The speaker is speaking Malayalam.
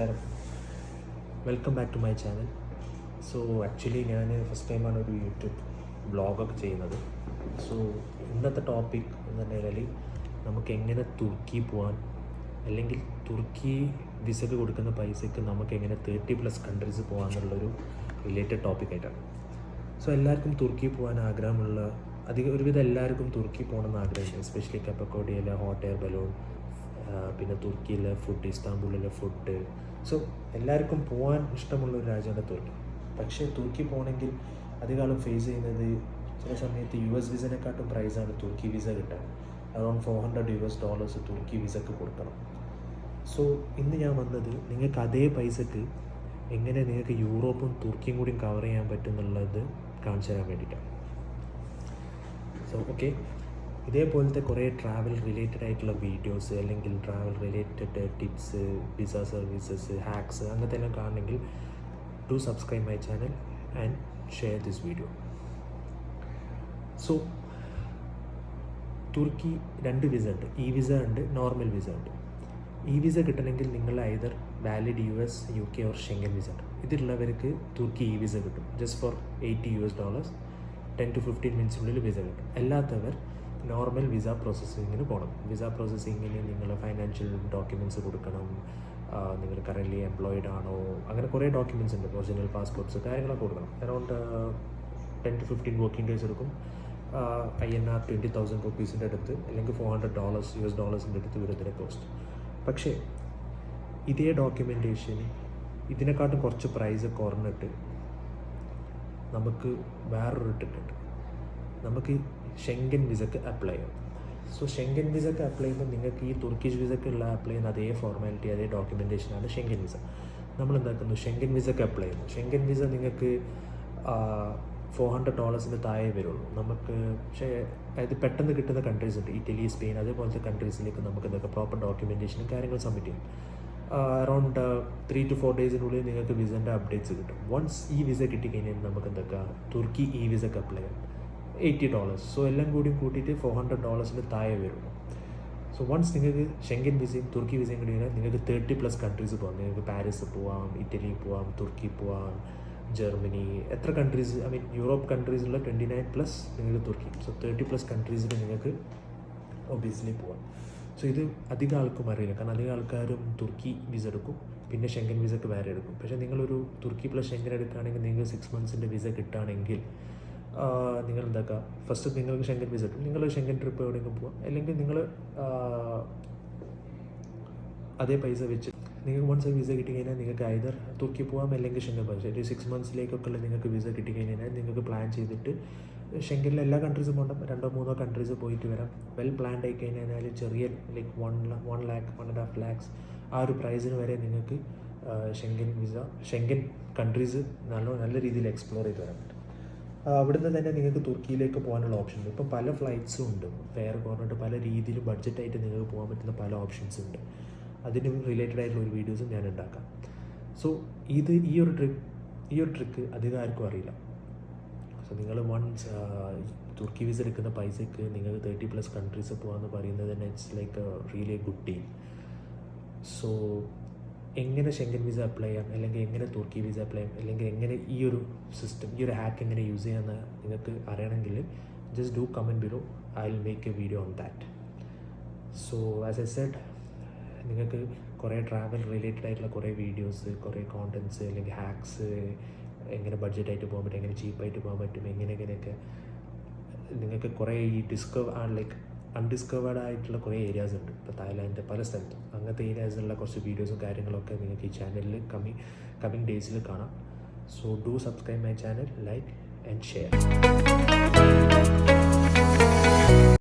നമസ്കാരം, welcome back to my channel. So actually ഞാൻ ഫസ്റ്റ് ടൈമാണ് ഒരു യൂട്യൂബ് വ്ളോഗൊക്കെ ചെയ്യുന്നത്. സോ ഇന്നത്തെ ടോപ്പിക് എന്ന് പറഞ്ഞാൽ നമുക്ക് എങ്ങനെ തുർക്കി പോകാൻ, അല്ലെങ്കിൽ തുർക്കി വിസക്ക് കൊടുക്കുന്ന പൈസയ്ക്ക് നമുക്ക് എങ്ങനെ 30+ കൺട്രീസ് പോകാമെന്നുള്ളൊരു റിലേറ്റഡ് ടോപ്പിക്കായിട്ടാണ്. സോ എല്ലാവർക്കും തുർക്കി പോകാൻ ആഗ്രഹമുള്ള ഒരുവിധം എല്ലാവർക്കും തുർക്കി പോകണമെന്ന് ആഗ്രഹമുണ്ട്. എസ്പെഷ്യലി കപ്പക്കോടിയിലെ ഹോട്ട് എയർ ബലൂൺ, പിന്നെ തുർക്കിയിലെ ഫുഡ്, ഇസ്താംബുളിലെ ഫുഡ്. സോ എല്ലാവർക്കും പോകാൻ ഇഷ്ടമുള്ള ഒരു രാജ്യമാണ് തുർക്കി. പക്ഷേ തുർക്കി പോകണമെങ്കിൽ അധികം ഫേസ് ചെയ്യുന്നത് ചില സമയത്ത് US വിസനെക്കാട്ടും പ്രൈസാണ് തുർക്കി വിസ കിട്ടാൻ. അറൗണ്ട് $400 തുർക്കി വിസക്ക് കൊടുക്കണം. സോ ഇന്ന് ഞാൻ വന്നത് നിങ്ങൾക്ക് അതേ പൈസക്ക് എങ്ങനെ നിങ്ങൾക്ക് യൂറോപ്പും തുർക്കിയും കൂടി കവർ ചെയ്യാൻ പറ്റും എന്നുള്ളത് കാണിച്ചു തരാൻ വേണ്ടിയിട്ടാണ്. സോ ഓക്കെ, ഇതേപോലത്തെ കുറേ ട്രാവൽ റിലേറ്റഡ് ആയിട്ടുള്ള വീഡിയോസ്, അല്ലെങ്കിൽ travel related tips, visa services, hacks, അങ്ങനത്തെ എല്ലാം കാണണമെങ്കിൽ do subscribe my channel and share this video. So തുർക്കി 2 വിസ ഉണ്ട്. ഇ വിസ ഉണ്ട്, നോർമൽ വിസ ഉണ്ട്. ഇ വിസ കിട്ടണമെങ്കിൽ നിങ്ങൾ either valid US, UK or Schengen visa ഉണ്ട്. ഇതിലുള്ളവർക്ക് തുർക്കി ഇ വിസ കിട്ടും. ജസ്റ്റ് ഫോർ $80, 10 to 15 മിനിറ്റ്സിനുള്ളിൽ വിസ കിട്ടും. അല്ലാത്തവർ നോർമൽ വിസ പ്രോസസ്സിങ്ങിന് പോകണം. വിസ പ്രോസസ്സിങ്ങിന് നിങ്ങൾ ഫൈനാൻഷ്യൽ ഡോക്യുമെൻറ്റ്സ് കൊടുക്കണം. നിങ്ങൾ കറൻ്റ്ലി എംപ്ലോയിഡ് ആണോ, അങ്ങനെ കുറേ ഡോക്യുമെൻറ്റ്സ് ഉണ്ട്. ഒറിജിനൽ പാസ്പോർട്ട്സ്, കാര്യങ്ങളൊക്കെ കൊടുക്കണം. അറൗണ്ട് 10 to 15 വർക്കിംഗ് ഡേയ്സ് എടുക്കും. INR 20,000 റുപ്പീസിൻ്റെ അടുത്ത്, അല്ലെങ്കിൽ $400 അടുത്ത് വരുന്നതിൻ്റെ കോസ്റ്റ്. പക്ഷേ ഇതേ ഡോക്യുമെൻറ്റേഷന് ഇതിനെക്കാട്ടും കുറച്ച് പ്രൈസ് കുറഞ്ഞിട്ട് നമുക്ക് വേറൊരു ഇട്ടിട്ടുണ്ട്. നമുക്ക് ഷെങ്കൻ വിസക്ക് അപ്ലൈ ചെയ്യാം. സോ ഷെങ്കൻ വിസക്ക് അപ്ലൈ ചെയ്യുമ്പോൾ നിങ്ങൾക്ക് ഈ തുർക്കിഷ് വിസക്കുള്ള അപ്ലൈ ചെയ്യുന്ന അതേ ഫോർമാലിറ്റി, അതേ ഡോക്യുമെൻറ്റേഷനാണ് ഷെങ്കൻ വിസ. നമ്മൾ എന്താക്കുന്നു, ഷെങ്കൻ വിസക്ക് അപ്ലൈ ചെയ്യുന്നു. ഷെങ്കൻ വിസ നിങ്ങൾക്ക് $400 താഴെ വരുള്ളൂ. നമുക്ക് പക്ഷേ അത് പെട്ടെന്ന് കിട്ടുന്ന കൺട്രീസ് ഉണ്ട്. ഇറ്റലി, സ്പെയിൻ, അതേപോലത്തെ കൺട്രീസിലേക്ക് നമുക്ക് ഇതൊക്കെ പ്രോപ്പർ ഡോക്യുമെൻറ്റേഷനും കാര്യങ്ങൾ സബ്മിറ്റ് ചെയ്യും. അറൗണ്ട് 3 to 4 ഡേയ്സിനുള്ളിൽ നിങ്ങൾക്ക് വിസൻ്റെ അപ്ഡേറ്റ്സ് കിട്ടും. വൺസ് ഈ വിസ കിട്ടിക്കഴിഞ്ഞാൽ നമുക്ക് എന്തൊക്കെ തുർക്കി ഈ വിസക്ക് അപ്ലൈ ചെയ്യാം. $80. സോ എല്ലാം കൂടി കൂട്ടിയിട്ട് $400 താഴെ വരുള്ളൂ. സോ വൺസ് നിങ്ങൾക്ക് ഷെങ്കൻ വിസയും തുർക്കി വിസയും കിട്ടിക്കഴിഞ്ഞാൽ നിങ്ങൾക്ക് 30+ കൺട്രീസ് പോകാം. നിങ്ങൾക്ക് പാരീസ് പോവാം, ഇറ്റലി പോവാം, തുർക്കി പോവാം, ജർമ്മനി, എത്ര കൺട്രീസ്, യൂറോപ്പ് കൺട്രീസിലുള്ള 29+ നിങ്ങൾക്ക് തുർക്കി. സോ 30+ കൺട്രീസിൽ നിങ്ങൾക്ക് ഒബിയസ്ലി പോവാം. സോ ഇത് അധികം ആൾക്കും അറിയില്ല. കാരണം അധികം ആൾക്കാരും തുർക്കി വിസ എടുക്കും, പിന്നെ ഷെങ്കൻ വിസക്ക് വേറെ എടുക്കും. പക്ഷേ നിങ്ങളൊരു തുർക്കി പ്ലസ് ഷെങ്കൻ എടുക്കുകയാണെങ്കിൽ നിങ്ങൾക്ക് 6 മന്ത്സിൻ്റെ വിസ കിട്ടുകയാണെങ്കിൽ നിങ്ങൾ എന്താക്കുക, ഫസ്റ്റ് നിങ്ങൾക്ക് ഷെങ്കൻ വിസ കിട്ടും. നിങ്ങൾ ഷെങ്കൻ ട്രിപ്പ് എവിടെയെങ്കിലും പോകാം, അല്ലെങ്കിൽ നിങ്ങൾ അതേ പൈസ വെച്ച് നിങ്ങൾക്ക് വൺസ് വിസ കിട്ടിക്കഴിഞ്ഞാൽ നിങ്ങൾക്ക് ഐദർ തുർക്കി പോകാം, അല്ലെങ്കിൽ ഷെങ്കൻ പോകാം. ഒരു 6 മന്ത്സിലേക്കൊക്കെ നിങ്ങൾക്ക് വിസ കിട്ടിക്കഴിഞ്ഞാൽ നിങ്ങൾക്ക് പ്ലാൻ ചെയ്തിട്ട് ഷെങ്കനിലെ എല്ലാ കൺട്രീസും പോകണം. 2-3 കൺട്രീസ് പോയിട്ട് വരാം. വെൽ പ്ലാൻഡ് ആയി കഴിഞ്ഞാൽ ചെറിയ ലൈക്ക് 1 lakh, 1.5 lakhs ആ ഒരു പ്രൈസിന് വരെ നിങ്ങൾക്ക് ഷെങ്കൻ കൺട്രീസ് നല്ല രീതിയിൽ എക്സ്പ്ലോർ ചെയ്ത് വരാൻ പറ്റും. അവിടുന്ന് തന്നെ നിങ്ങൾക്ക് തുർക്കിയിലേക്ക് പോകാനുള്ള ഓപ്ഷൻ ഉണ്ട്. ഇപ്പം പല ഫ്ലൈറ്റ്സും ഉണ്ട്, ഫെയർ കുറഞ്ഞിട്ട് പല രീതിയിൽ ബഡ്ജറ്റായിട്ട് നിങ്ങൾക്ക് പോകാൻ പറ്റുന്ന പല ഓപ്ഷൻസ് ഉണ്ട്. അതിന് റിലേറ്റഡ് ആയിട്ടുള്ള ഒരു വീഡിയോസും ഞാൻ ഉണ്ടാക്കാം. സോ ഈ ഒരു ട്രിക്ക് അധികം ആർക്കും അറിയില്ല. സോ നിങ്ങൾ വൺസ് തുർക്കി വിസ എടുക്കുന്ന പൈസയ്ക്ക് നിങ്ങൾക്ക് 30+ കൺട്രീസ് പോകാമെന്ന് പറയുന്നത് തന്നെ it's like really A good deal. So എങ്ങനെ ഷെങ്കൻ വിസ അപ്ലൈ ചെയ്യാം, അല്ലെങ്കിൽ എങ്ങനെ തുർക്കി വിസ അപ്ലൈ ചെയ്യാം, അല്ലെങ്കിൽ എങ്ങനെ ഈ ഒരു സിസ്റ്റം, ഈ ഒരു ഹാക്ക് എങ്ങനെ യൂസ് ചെയ്യാമെന്ന് നിങ്ങൾക്ക് അറിയണമെങ്കിൽ just do comment below. I will make a video on that. So as I said, നിങ്ങൾക്ക് കുറേ ട്രാവൽ റിലേറ്റഡ് ആയിട്ടുള്ള കുറേ വീഡിയോസ്, കുറേ കോണ്ടൻറ്റ്സ്, അല്ലെങ്കിൽ ഹാക്സ്, എങ്ങനെ ബഡ്ജറ്റായിട്ട് പോകാൻ പറ്റും, എങ്ങനെ ചീപ്പായിട്ട് പോകാൻ പറ്റും, എങ്ങനെയൊക്കെ നിങ്ങൾക്ക് കുറേ ഈ ലൈക്ക് അൺഡിസ്കവേർഡ് ആയിട്ടുള്ള കുറേ ഏരിയാസ് ഉണ്ട്. ഇപ്പോൾ തായ്ലാൻഡ്, പല സ്ഥലത്തും അങ്ങനത്തെ ഏരിയാസിലുള്ള കുറച്ച് വീഡിയോസും കാര്യങ്ങളൊക്കെ നിങ്ങൾക്ക് ഈ ചാനലിൽ കമ്മിങ് ഡേയ്സിൽ കാണാം. So do subscribe my channel, like and share.